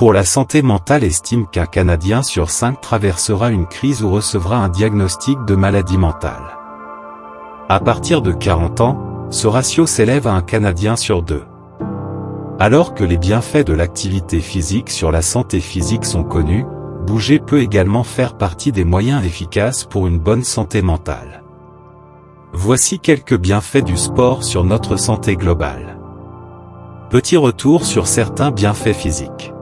pour la santé mentale estime qu'un Canadien sur 5 traversera une crise ou recevra un diagnostic de maladie mentale. À partir de 40 ans, ce ratio s'élève à un Canadien sur 2. Alors que les bienfaits de l'activité physique sur la santé physique sont connus, bouger peut également faire partie des moyens efficaces pour une bonne santé mentale. Voici quelques bienfaits du sport sur notre santé globale. Petit retour sur certains bienfaits physiques.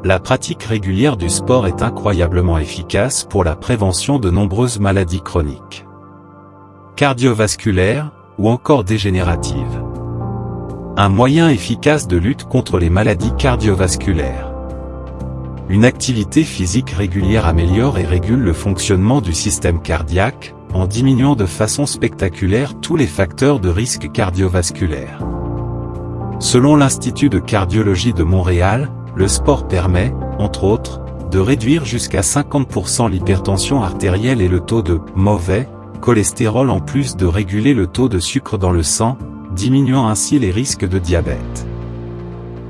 La pratique régulière du sport est incroyablement efficace pour la prévention de nombreuses maladies chroniques, cardiovasculaires ou encore dégénératives. Un moyen efficace de lutte contre les maladies cardiovasculaires. Une activité physique régulière améliore et régule le fonctionnement du système cardiaque, en diminuant de façon spectaculaire tous les facteurs de risque cardiovasculaire. Selon l'Institut de cardiologie de Montréal, le sport permet, entre autres, de réduire jusqu'à 50% l'hypertension artérielle et le taux de mauvais cholestérol en plus de réguler le taux de sucre dans le sang, diminuant ainsi les risques de diabète.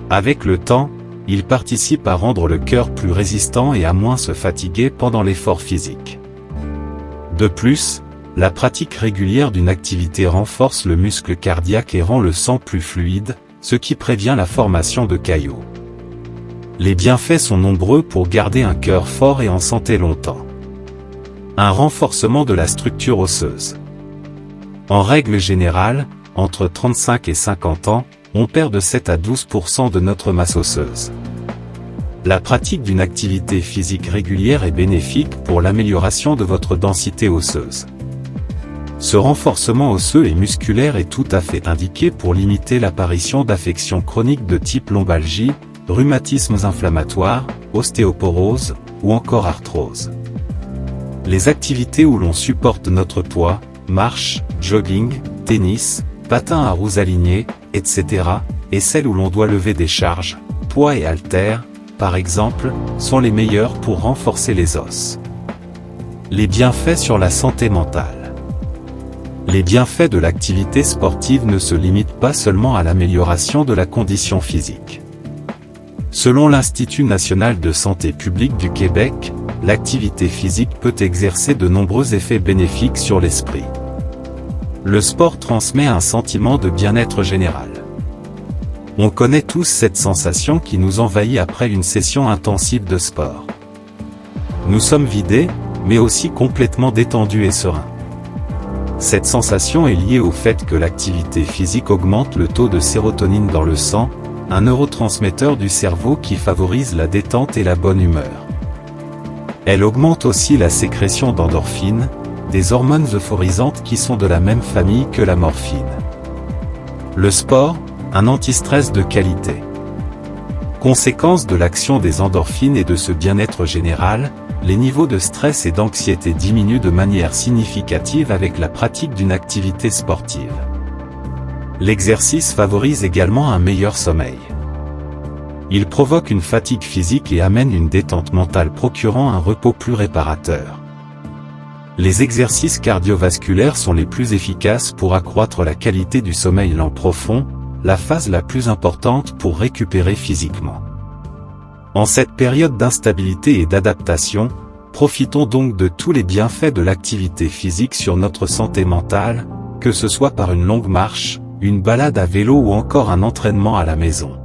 Avec le temps, il participe à rendre le cœur plus résistant et à moins se fatiguer pendant l'effort physique. De plus, la pratique régulière d'une activité renforce le muscle cardiaque et rend le sang plus fluide, ce qui prévient la formation de caillots. Les bienfaits sont nombreux pour garder un cœur fort et en santé longtemps. Un renforcement de la structure osseuse. En règle générale, entre 35 et 50 ans, on perd de 7 à 12% de notre masse osseuse. La pratique d'une activité physique régulière est bénéfique pour l'amélioration de votre densité osseuse. Ce renforcement osseux et musculaire est tout à fait indiqué pour limiter l'apparition d'affections chroniques de type lombalgie, rhumatismes inflammatoires, ostéoporose, ou encore arthrose. Les activités où l'on supporte notre poids, marche, jogging, tennis, patin à roues alignées, etc., et celles où l'on doit lever des charges, poids et haltères, par exemple, sont les meilleures pour renforcer les os. Les bienfaits sur la santé mentale. Les bienfaits de l'activité sportive ne se limitent pas seulement à l'amélioration de la condition physique. Selon l'Institut national de santé publique du Québec, l'activité physique peut exercer de nombreux effets bénéfiques sur l'esprit. Le sport transmet un sentiment de bien-être général. On connaît tous cette sensation qui nous envahit après une session intensive de sport. Nous sommes vidés, mais aussi complètement détendus et sereins. Cette sensation est liée au fait que l'activité physique augmente le taux de sérotonine dans le sang, un neurotransmetteur du cerveau qui favorise la détente et la bonne humeur. Elle augmente aussi la sécrétion d'endorphines, des hormones euphorisantes qui sont de la même famille que la morphine. Le sport, un anti-stress de qualité. Conséquence de l'action des endorphines et de ce bien-être général, les niveaux de stress et d'anxiété diminuent de manière significative avec la pratique d'une activité sportive. L'exercice favorise également un meilleur sommeil. Il provoque une fatigue physique et amène une détente mentale procurant un repos plus réparateur. Les exercices cardiovasculaires sont les plus efficaces pour accroître la qualité du sommeil lent profond, la phase la plus importante pour récupérer physiquement. En cette période d'instabilité et d'adaptation, profitons donc de tous les bienfaits de l'activité physique sur notre santé mentale, que ce soit par une longue marche, une balade à vélo ou encore un entraînement à la maison.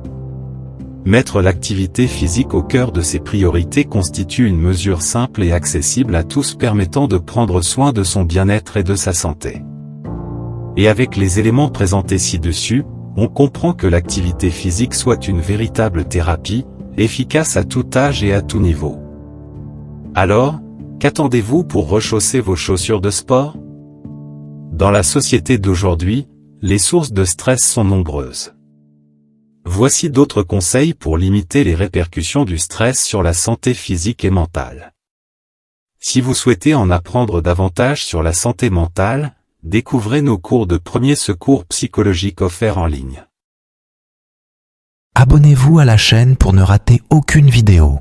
Mettre l'activité physique au cœur de ses priorités constitue une mesure simple et accessible à tous permettant de prendre soin de son bien-être et de sa santé. Et avec les éléments présentés ci-dessus, on comprend que l'activité physique soit une véritable thérapie, efficace à tout âge et à tout niveau. Alors, qu'attendez-vous pour rechausser vos chaussures de sport? Dans la société d'aujourd'hui, les sources de stress sont nombreuses. Voici d'autres conseils pour limiter les répercussions du stress sur la santé physique et mentale. Si vous souhaitez en apprendre davantage sur la santé mentale, découvrez nos cours de premiers secours psychologiques offerts en ligne. Abonnez-vous à la chaîne pour ne rater aucune vidéo.